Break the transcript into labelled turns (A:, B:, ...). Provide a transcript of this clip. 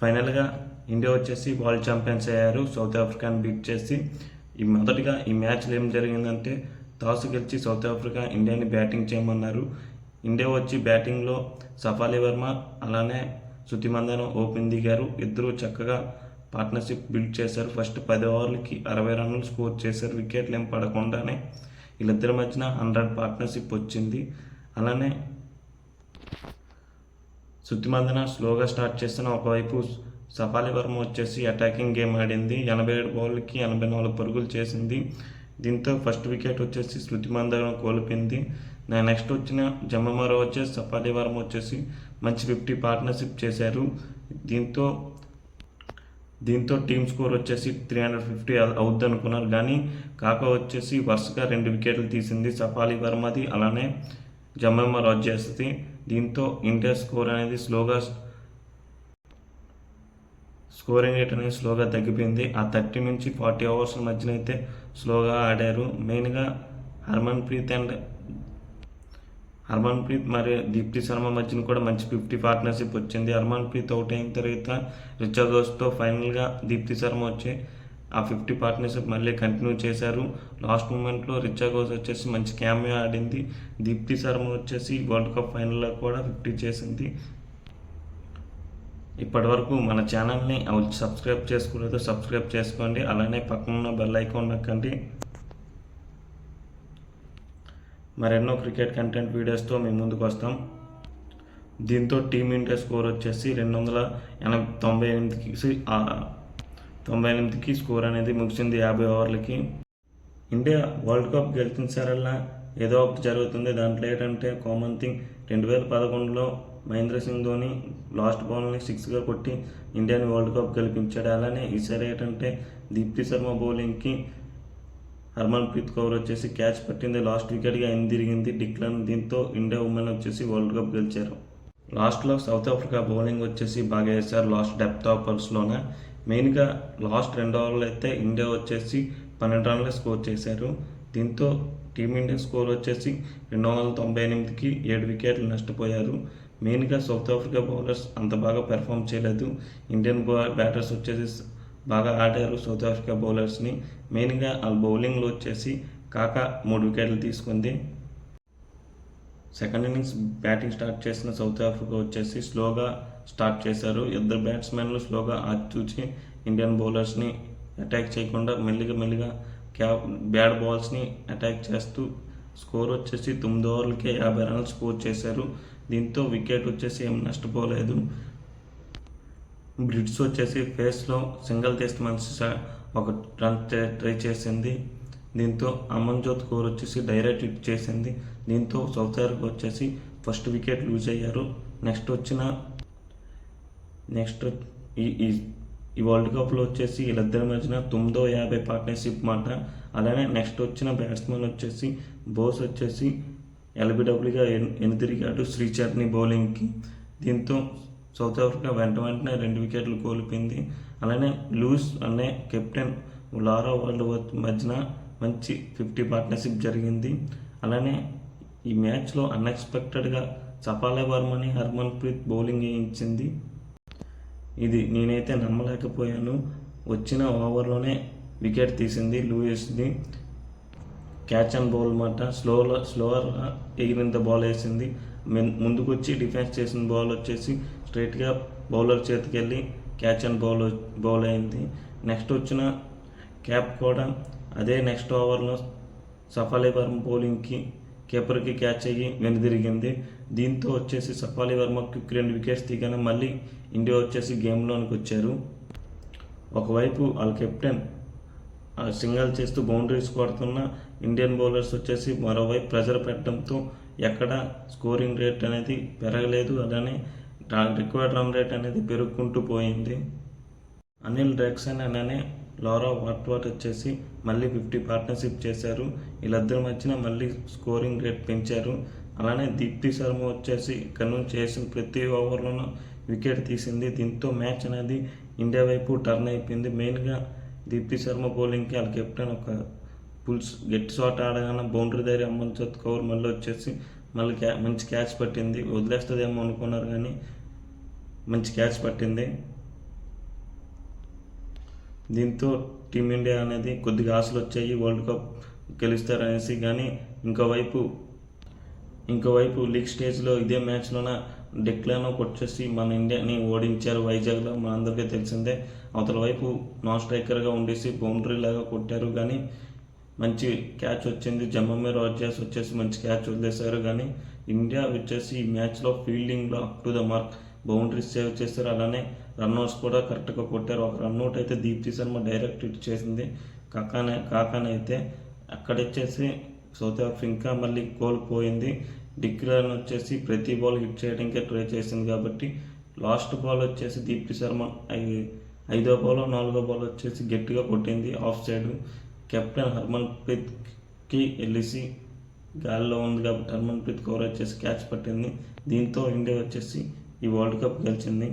A: ఫైనల్గా ఇండియా వచ్చేసి world champions అయ్యారు సౌత్ ఆఫ్రికాని బీట్ చేసి. మొదటిగా ఈ మ్యాచ్లో ఏం జరిగిందంటే టాస్ గెలిచి సౌత్ ఆఫ్రికా ఇండియాని బ్యాటింగ్ చేయమన్నారు. ఇండియా వచ్చి బ్యాటింగ్లో సఫాలి వర్మ అలానే శృతి మందన ఓపెన్ దిగారు. ఇద్దరు చక్కగా పార్ట్నర్షిప్ బిల్డ్ చేశారు. ఫస్ట్ 10 ఓవర్లకి 60 రన్నులు స్కోర్ చేశారు. వికెట్లు ఏం పడకుండానే వీళ్ళిద్దరి మధ్యన 100 పార్ట్నర్షిప్ వచ్చింది. అలానే శృతి మందన స్లోగా స్టార్ట్ చేసిన ఒకవైపు సఫాలి వర్మ వచ్చేసి అటాకింగ్ గేమ్ ఆడింది. 87 బాల్కి 84 పరుగులు చేసింది. దీంతో ఫస్ట్ వికెట్ వచ్చేసి శృతి మందన కోల్పోయింది. నెక్స్ట్ వచ్చిన జమ్మమరో వచ్చేసి సఫాలి వర్మ వచ్చేసి మంచి 50 పార్ట్నర్షిప్ చేశారు. దీంతో టీమ్ స్కోర్ వచ్చేసి 350 అవుద్ది అనుకున్నారు. కానీ కాకా వచ్చేసి వరుసగా 2 వికెట్లు తీసింది. సఫాలి వర్మది అలానే జమ్మమరో వచ్చేసి. దీంతో ఇండియా స్కోరింగ్ రేట్ అనేది స్లోగా తగ్గిపోయింది. ఆ 30 నుంచి 40 ఓవర్స్ మధ్యన అయితే స్లోగా ఆడారు. మెయిన్గా హర్మన్ప్రీత్ మరియు దీప్తి శర్మ మధ్యన కూడా మంచి 50 పార్ట్నర్షిప్ వచ్చింది. హర్మన్ప్రీత్ అవుట్ అయిన తర్వాత రిచా ఘోష్తో ఫైనల్గా దీప్తి శర్మ వచ్చి ఆ 50 పార్ట్నర్షిప్ మళ్ళీ కంటిన్యూ చేశారు. లాస్ట్ మూమెంట్లో రిచా ఘోష్ వచ్చేసి మంచి క్యామియో ఆడింది. దీప్తి శర్మ వచ్చేసి వరల్డ్ కప్ ఫైనల్లో కూడా 50 చేసింది. ఇప్పటివరకు మన ఛానల్ని సబ్స్క్రైబ్ చేసుకోలేదు, సబ్స్క్రైబ్ చేసుకోండి. అలానే పక్కన బెల్ ఐకాన్ నొక్కండి. మరెన్నో క్రికెట్ కంటెంట్ వీడియోస్తో మేము ముందుకు వస్తాం. దీంతో టీమిండియా స్కోర్ వచ్చేసి 298కి స్కోర్ అనేది ముగిసింది 50 ఓవర్లకి. ఇండియా వరల్డ్ కప్ గెలిచిన సరల్లా ఏదో ఒకటి జరుగుతుంది. దాంట్లో ఏంటంటే కామన్ థింగ్ 2011లో మహేంద్ర సింగ్ ధోని లాస్ట్ బాల్ని 6గా కొట్టి ఇండియాని వరల్డ్ కప్ గెలిపించాడు. అలానే ఈసారి ఏంటంటే దీప్తి శర్మ బౌలింగ్కి హర్మన్ప్రీత్ కౌర్ వచ్చేసి క్యాచ్ పట్టింది. లాస్ట్ వికెట్గా తిరిగింది డిక్లన్. దీంతో ఇండియా ఉమెన్ వచ్చేసి వరల్డ్ కప్ గెలిచారు. లాస్ట్లో సౌత్ ఆఫ్రికా బౌలింగ్ వచ్చేసి బాగా వేశారు. లాస్ట్ డెప్త్ ఆఫర్స్లోనే మెయిన్గా లాస్ట్ 2 ఓవర్లు అయితే ఇండియా వచ్చేసి 12 రన్లు స్కోర్ చేశారు. దీంతో టీమిండియా స్కోర్ వచ్చేసి 298కి 7 వికెట్లు నష్టపోయారు. మెయిన్గా సౌత్ ఆఫ్రికా బౌలర్స్ అంత బాగా పెర్ఫామ్ చేయలేదు. ఇండియన్ బ్యాటర్స్ వచ్చేసి బాగా ఆడారు సౌత్ ఆఫ్రికా బౌలర్స్ని. మెయిన్గా వాళ్ళ బౌలింగ్లో వచ్చేసి కాకా 3 వికెట్లు తీసుకుంది. సెకండ్ ఇన్నింగ్స్ బ్యాటింగ్ స్టార్ట్ చేసిన సౌత్ ఆఫ్రికా వచ్చేసి స్లోగా స్టార్ట్ చేశారు. ఇద్దరు బ్యాట్స్మెన్లు స్లోగా చూసి ఇండియన్ బౌలర్స్ని అటాక్ చేయకుండా మెల్లిగా బ్యాడ్ బాల్స్ని అటాక్ చేస్తూ స్కోర్ వచ్చేసి 9 ఓవర్లకే 50 రన్లు స్కోర్ చేశారు. దీంతో వికెట్ వచ్చేసి ఏం నష్టపోలేదు. బ్రిడ్స్ వచ్చేసి ఫేస్లో సింగిల్ టెస్ట్ మంచి ఒక రన్ ట్రై చేసింది. దీంతో అమన్జోత్ కౌర్ వచ్చేసి డైరెక్ట్ హిట్ చేసింది. దీంతో సౌత్ ఆఫ్రికా వచ్చేసి ఫస్ట్ వికెట్ లూజ్ అయ్యారు. ఈ వరల్డ్ కప్లో వచ్చేసి వీళ్ళిద్దరి మధ్యన 950 పార్ట్నర్షిప్ మాట. అలానే నెక్స్ట్ వచ్చిన బ్యాట్స్మెన్ వచ్చేసి బోస్ వచ్చేసి ఎల్బిడబ్ల్యూగా ఎనుదిరిగాడు శ్రీచర్ని బౌలింగ్కి. దీంతో సౌత్ ఆఫ్రికా వెంటనే 2 వికెట్లు కోల్పోయింది. అలానే లూయిస్ అనే కెప్టెన్ లారా వరల్డ్ మధ్యన మంచి 50 పార్ట్నర్షిప్ జరిగింది. అలానే ఈ మ్యాచ్లో అన్ఎక్స్పెక్టెడ్గా సఫాలి వర్మని హర్మన్ప్రీత్ బౌలింగ్ వేయించింది. ఇది నేనైతే నమ్మలేకపోయాను. వచ్చిన ఓవర్లోనే వికెట్ తీసింది లూయిస్ది. క్యాచ్ అండ్ బౌల్ మాట స్లోవర్గా ఎగిరినంత బాల్ వేసింది. ముందుకు వచ్చి డిఫెన్స్ చేసిన బాల్ వచ్చేసి స్ట్రైట్గా బౌలర్ చేతికి వెళ్ళి క్యాచ్ అండ్ బౌల్ అయింది. నెక్స్ట్ వచ్చిన క్యాప్ కూడా అదే నెక్స్ట్ ఓవర్లో సఫాలి వర్మ బౌలింగ్కి కీపర్కి క్యాచ్ అయ్యి వెనుదిరిగింది. దీంతో వచ్చేసి సఫాలి వర్మకి 2 వికెట్స్ దిగానే మళ్ళీ ఇండియా వచ్చేసి గేమ్లోనికి వచ్చారు. ఒకవైపు వాళ్ళ కెప్టెన్ సింగల్ చేస్తూ బౌండరీస్ కొడుతున్న ఇండియన్ బౌలర్స్ వచ్చేసి మరోవైపు ప్రెజర్ పెట్టడంతో ఎక్కడ స్కోరింగ్ రేట్ అనేది పెరగలేదు. అలానే రిక్వైర్డ్ రన్ రేట్ అనేది పెరుగుకుంటూ పోయింది. అనిల్ రేక్సన్ అలానే లారా వాట్వాట్ వచ్చేసి మళ్ళీ 50 పార్ట్నర్షిప్ చేశారు. వీళ్ళిద్దరి మధ్యన మళ్ళీ స్కోరింగ్ రేట్ పెంచారు. అలానే దీప్తి శర్మ వచ్చేసి ఇక్కడ నుంచి చేసిన ప్రతి ఓవర్లోనూ వికెట్ తీసింది. దీంతో మ్యాచ్ అనేది ఇండియా వైపు టర్న్ అయిపోయింది. మెయిన్గా దీప్తి శర్మ బౌలింగ్కి వాళ్ళ కెప్టెన్ ఒక గట్టి షాట్ ఆడగానే బౌండరీ దగ్గర అమన్జోత్ కౌర్ మళ్ళీ వచ్చేసి మంచి క్యాచ్ పట్టింది. వదిలేస్తుందేమో అనుకున్నారు కానీ మంచి క్యాచ్ పట్టింది. దీంతో టీమిండియా అనేది కొద్దిగా ఆశలు వచ్చాయి వరల్డ్ కప్ గెలుస్తారనేసి. కానీ ఇంకోవైపు లీగ్ స్టేజ్లో ఇదే మ్యాచ్లోన డెక్లాన్ వచ్చేసి మన ఇండియాని ఓడించారు వైజాగ్లో, మనందరికీ తెలిసిందే. అవతల వైపు నాన్ స్ట్రైకర్గా ఉండేసి బౌండరీ లాగా కొట్టారు, కానీ మంచి క్యాచ్ వచ్చింది. జమ్మమ్మే రాజర్స్ వచ్చేసి మంచి క్యాచ్ వదిలేశారు. కానీ ఇండియా వచ్చేసి ఈ మ్యాచ్లో ఫీల్డింగ్లో up to the mark boundaries save చేశారు. అలానే రన్అట్స్ కూడా కరెక్ట్గా కొట్టారు. ఒక రన్అట్ అయితే దీప్తి శర్మ డైరెక్ట్ హిట్ చేసింది. కాకానైతే అక్కడొచ్చేసి సౌత్ ఆఫ్రికా మళ్ళీ కోల్పోయింది. డిక్లర్ వచ్చేసి ప్రతి బాల్ హిట్ చేయడానికే ట్రై చేసింది. కాబట్టి లాస్ట్ బాల్ వచ్చేసి దీప్తి శర్మ 5వ బాల్ 4వ బాల్ వచ్చేసి గట్టిగా కొట్టింది ఆఫ్ సైడ్. కెప్టెన్ హర్మన్ప్రీత్కి వెళ్ళేసి గాల్లో ఉంది కాబట్టి హర్మన్ప్రీత్ కవర్ వచ్చేసి క్యాచ్ పట్టింది. దీంతో ఇండియా వచ్చేసి ఈ వరల్డ్ కప్ గెలిచింది.